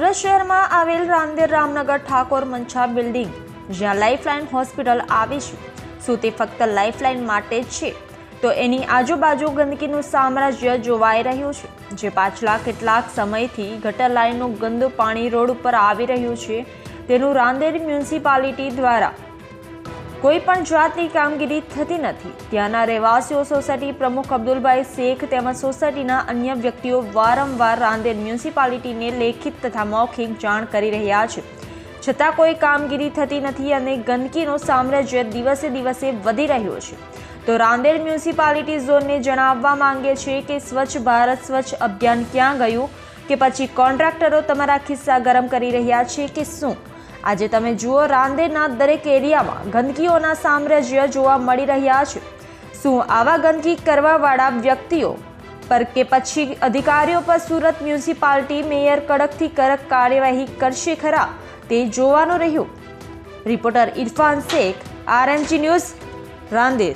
સુરત શહેરમાં આવેલ રાંદેર રામનગર ઠાકોર મંછા બિલ્ડિંગ જ્યાં લાઇફલાઇન હોસ્પિટલ આવી છે, શું તે ફક્ત લાઇફલાઇન માટે જ છે? તો એની આજુબાજુ ગંદકીનું સામ્રાજ્ય જોવાઈ રહ્યું છે, જે પાછલા કેટલાક સમયથી ગટર લાઇનનું ગંદુ પાણી રોડ ઉપર આવી રહ્યું છે. તેનું રાંદેર મ્યુનિસિપાલિટી દ્વારા કોઈ પણ જાતની કામગીરી થતી નથી. ત્યાંના રહેવાસીઓ, સોસાયટી પ્રમુખ અબ્દુલભાઈ શેખ તેમજ સોસાયટીના અન્ય વ્યક્તિઓ વારંવાર રાંદેર મ્યુનિસિપાલિટીને લેખિત તથા મૌખિક જાણ કરી રહ્યા છે, છતાં કોઈ કામગીરી થતી નથી અને ગંદકીનો સામ્રાજ્ય દિવસે દિવસે વધી રહ્યો છે. તો રાંદેર મ્યુનિસિપાલિટી ઝોનને જણાવવા માંગે છે કે સ્વચ્છ ભારત સ્વચ્છ અભિયાન ક્યાં ગયું, કે પછી કોન્ટ્રાક્ટરો તમારા ખિસ્સા ગરમ કરી રહ્યા છે કે શું? આજે તમે જુઓ, રાંદેરના દરેક એરિયામાં ગંદકીઓના સામ્રાજ્ય જોવા મળી રહ્યા છે. શું આવા ગંદકી કરવાવાળા વ્યક્તિઓ પર કે પછી અધિકારીઓ પર સુરત મ્યુનિસિપાલિટી મેયર કડકથી કડક કાર્યવાહી કરશે ખરા? તે જોવાનું રહ્યું. Reporter Irfan Shaikh, RMG news, Rander.